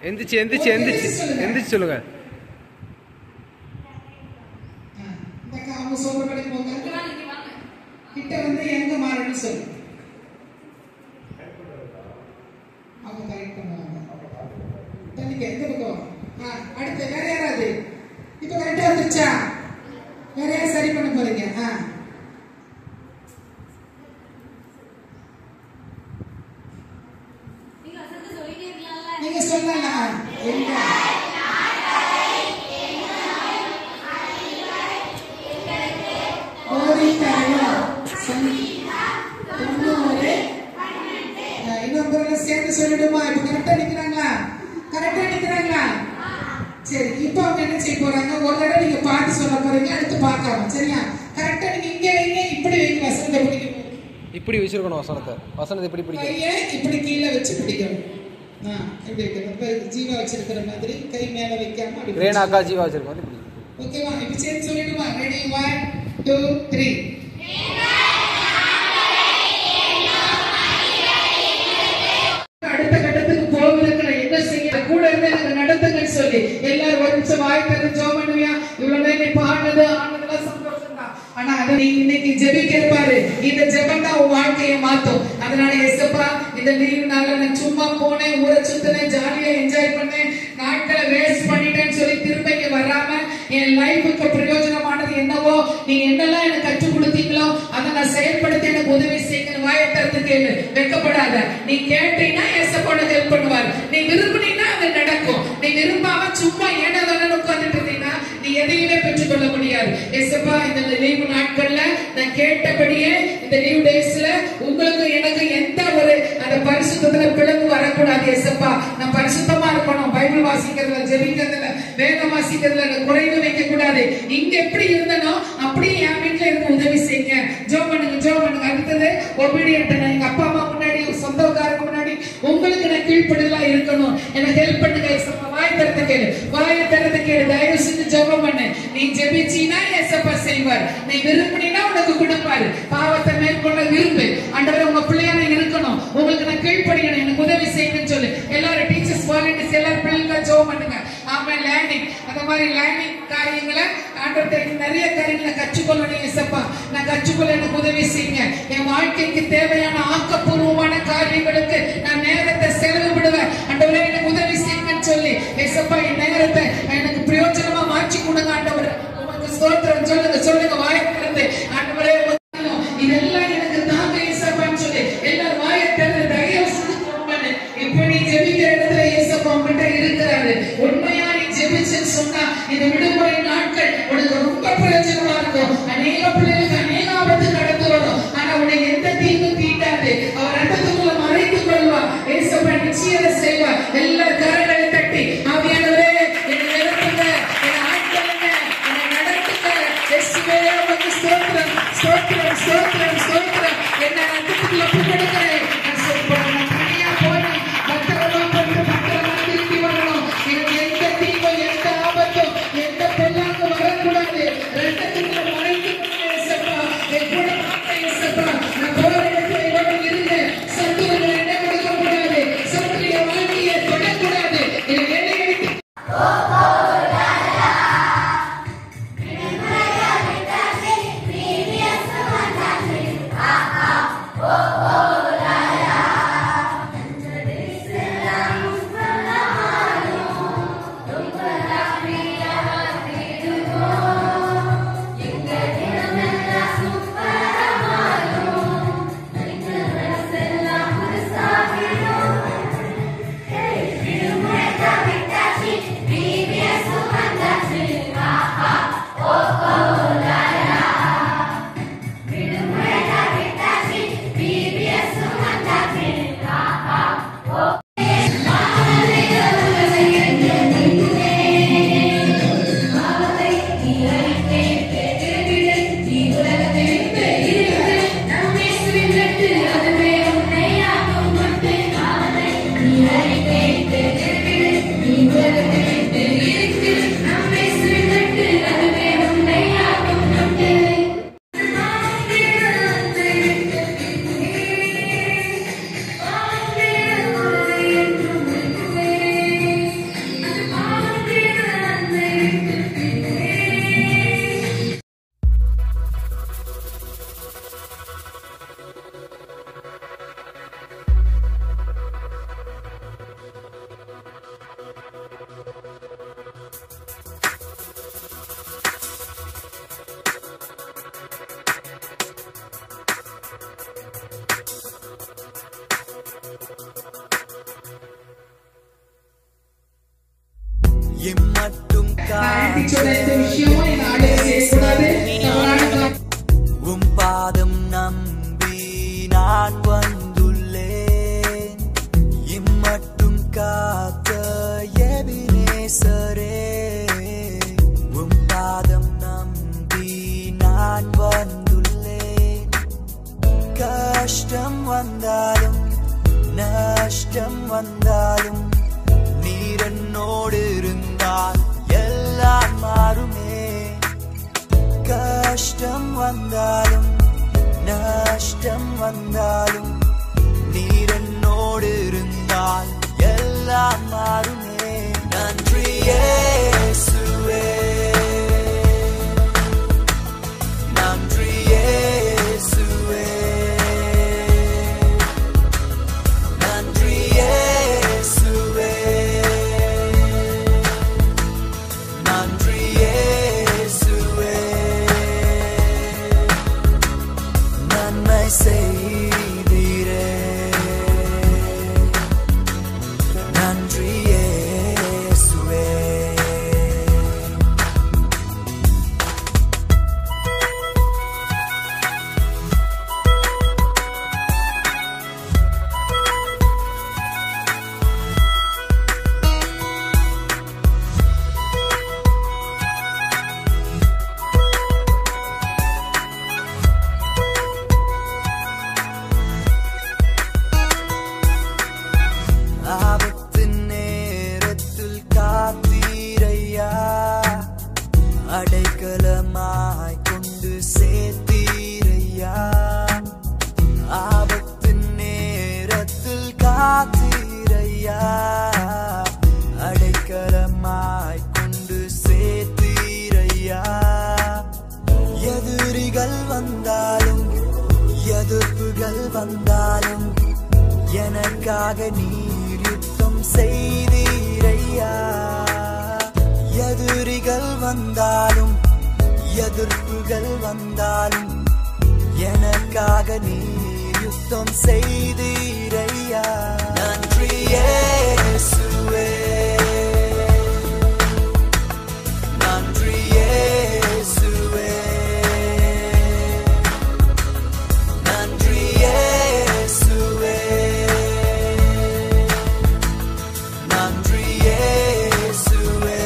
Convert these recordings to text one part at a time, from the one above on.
எந்திரிச்சு எந்திரிச்சு எந்திரிச்சு எந்திரிச்சு சொல்லுங்க. அவங்க சொல்றபடி போங்க. கிட்ட வந்து எங்க மாறணும் சொல்லு. அவங்க கரெக்ட் பண்ணுவாங்க. தனிக்கு எந்த பக்கம்? அடுத்து வேற யாராவது? இப்போ கரெக்டா வந்துச்சா? வேற யாரும் சரி பண்ண போறீங்க? நீங்க சொல்லலாம். எங்க சேர்ந்து சொல்லிடுமா? இப்ப கரெக்டா நிக்கிறாங்களா? கரெக்டா நிக்கிறாங்களா? சரி, இப்ப அவங்க என்ன செய்ய போறாங்க? ஒரு தடவை நீங்க பார்த்து சொல்ல போறீங்க, அடுத்து பார்க்காம. சரியா? கரெக்டா நீங்க இங்க வைங்க, இப்படி வைங்க. வசனத்தை பிடிக்கணும். இப்படி வச்சிருக்கணும். வசனத்தை இப்படி பிடிக்கணும். கையை இப்படி கீழே வச்சு பிடிக்கணும். இப்படி வைக்கணும். ஜீவா வச்சிருக்கிற மாதிரி கை மேல வைக்காம அப்படி. ரேனாக்கா ஜீவா வச்சிருக்க மாதிரி பிடிக்கணும். ஓகேவா? இப்ப சேர்ந்து சொல்லிடுமா? ரெடி? 1 2 3. அடுத்த கட்டத்துக்கு போவதற்கு என்ன செய்ய கூட இருந்து எனக்கு நடத்துங்கன்னு சொல்லி எல்லாரும் ஒரு நிமிஷம் வாய் திறந்து ஜெபம் பண்ணுவியா? இவ்வளவு நேரம் நீ ஆனதெல்லாம் சந்தோஷம் தான். ஆனா அதை நீ இன்னைக்கு ஜெபிக்கிற பாரு, இந்த ஜெபம் தான் உன் வாழ்க்கையை மாத்தும். அதனால ஏசப்பா, இந்த லீவ் நாள்ல நான் சும்மா போனேன், ஊரை சுத்தினேன், ஜாலியா என்ஜாய் பண்ணேன், நாட்களை வேஸ்ட் பண்ணிட்டேன்னு சொல்லி திரும்ப இங்க வராம என் லைஃபுக்கு பிரயோஜனமானது என்னவோ நீங்க என்னெல்லாம் எனக்கு கற்றுக் கொடுத்தீங்களோ அதை நான் செயல்படுத்தி எனக்கு உதவி செய்யணும் வாயை திறந்து கேளு, வெட்கப்படாத. நீ கேட்டீங்கன்னா ஏசப்பா உனக்கு ஹெல்ப் பண்ணுவார். நீ விரும்பினீன்னா அது நடக்கும். நீ விரும்பாம சும்மா ஏனதானே உட்கார்ந்துட்டு இருந்தீங்கன்னா நீ எதையுமே பெற்றுக் கொள்ள முடியாது. ஏசப்பா இந்த லீவு நாட்கள்ல நான் கேட்டபடியே இந்த லீவ் டேஸ்ல உங்களுக்கு எனக்கு எந்த ஒரு அந்த பரிசுத்தத்துல பிளவு வரக்கூடாது. ஏசப்பா நான் பரிசுத்தமா இருக்கணும். பைபிள் வாசிக்கிறதுல, ஜெபிக்கிறதுல, வேதம் வாசிக்கிறதுல குறைவு வைக்க கூடாது. இங்க எப்படி இருந்தனோ அப்படியே என் வீட்டுல இருந்து உதவி செய்யுங்க. ஜோம் பண்ணுங்க, ஜோம் பண்ணுங்க. அடுத்தது ஒபீடியன்ட். எங்க அப்பா அம்மா முன்னாடி, சொந்தக்காரங்க முன்னாடி உங்களுக்கு நான் கீழ்ப்படிதலா இருக்கணும். எனக்கு ஹெல்ப் பண்ணுங்க ஏசப்பா. வாய் திறந்து கேளு, வாயை திறந்து கேளு. தயவு செஞ்சு ஜெபம் பண்ணு. நீ ஜெபிச்சீனா ஏசப்பா செய்வார். நீ விரும்பினா உனக்கு கொடுப்பாரு. பாவத்தை மேற்கொள்ள விரும்பு. ஆண்டவரே உங்க பிள்ளையா நான் இருக்கணும், உங்களுக்கு நான் கீழ்ப்படியணும், எனக்கு உதவி செய்யுங்கன்னு சொல்லு. எல்லாரும் டீச்சர்ஸ், வாலண்டியர்ஸ் எல்லாரும் பிள்ளைங்க ஜெபம் பண்ணுங்க. ஆமா, லேர்னிங் அந்த மாதிரி லேர்னிங் காரியங்களை ஆண்டவர்கிட்ட நிறைய காரியங்களை கற்றுக்கொள்ளணும். ஏசப்பா நான் கற்றுக்கொள்ள எனக்கு உதவி செய்யுங்க. என் வாழ்க்கைக்கு தேவையான ஆக்கப்பூர்வமான காரியங்களுக்கு நான் நேரத்தை செலவு விடுவேன். ஆண்டவரே எனக்கு உதவி செய்யுங்கன்னு சொல்லி ஏசப்பா என் நேரத்தை எனக்கு பிரயோஜனமா மாற்றி கொடுங்க. ஆண்டவரே உமக்கு ஸ்தோத்திரம். சொல்லுங்க, சொல்லுங்க வாயை திறந்து. ஆண்டவரே இதெல்லாம் எனக்கு தாங்க ஏசப்பான்னு சொல்லி எல்லாரும் வாயை திறந்து தயவு செஞ்சு பண்ணு. இப்ப நீ ஜெபிக்கிற இடத்துல ஏசப்பா உங்ககிட்ட இருக்கிறாரு. உண்மையா நீ ஜெபிச்சுன்னு சொன்னா இந்த விடுமுறை நாட்கள் உனக்கு ரொம்ப பிரயோஜனமா இருக்கும். அநேக பிள்ளைகளுக்கு அநேக ஆபத்து கடந்து வரும். ஆனா உன்னை எந்த தீங்கும் தீட்டாது. அவர் ரத்தத்துக்குள்ள மறைத்துக் கொள்வார். ஏசப்பா நிச்சயம் செய்வார். எல்லா கரங்களை தட்டி ஆவியானவரே என்னை நிரப்புங்க, என்னை ஆட்களுங்க, என்னை நடத்துங்க. இயேசுவே உமக்கு ஸ்தோத்திரம், ஸ்தோத்திரம், ஸ்தோத்திரம், ஸ்தோத்திரம். என்னை ரத்தத்துக்குள்ள ஒப்புக்கொடுக்கிறேன். நான் தனியா போய் பத்திரமா போட்டு பத்திரமா திரும்பி வரணும். எனக்கு எந்த தீங்கும், எந்த ஆபத்தும், எந்த பொல்லாங்கும் வரக்கூடாது. ரத்தத்துக்குள்ள மறைத்துக் கொண்டு ஏசப்பா என் கூட வாங்க ஏசப்பா. நான் போற இடத்துல இவரோடு இருந்து சத்துருக்களை என்ன கொடுக்க கூடாது. சத்துருடைய வாழ்க்கையை தொடக்கூடாது. என் வேலையை விட்டு எம்மட்டும் உம் பாதம் நம்பி நான் வந்துள்ளேன். இம்மட்டும் காத்த எபினேசரே, உம் பாதம் நம்பி நான் வந்துள்ளேன். கஷ்டம் வந்தாலும் நஷ்டம் வந்தாலும் நீர் என்னோடு இருந்தால் எல்லாம் மாறுமே. கஷ்டம் வந்தாலும் நஷ்டம் வந்தாலும் நீர் என்னோடு இருந்தால் எல்லாம் மாறுமே. நன்றி இயேசுவே, நன்றி இயேசுவே, நன்றி இயேசுவே, நன்றி இயேசுவே. நன்மை செய்தீரே, எனக்காக நீர் யுத்தம் செய்தீரையா. எதிரிகள் வந்தாலும் எதிர்ப்புகள் வந்தாலும் எனக்காக நீர் யுத்தம் செய்தீரையா. நன்றி இயேசுவே, நன்றி இயேசுவே, நன்றி இயேசுவே, நன்றி இயேசுவே.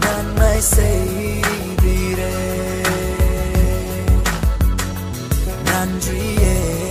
நன்மை செய்தீரே, நன்றி இயேசுவே.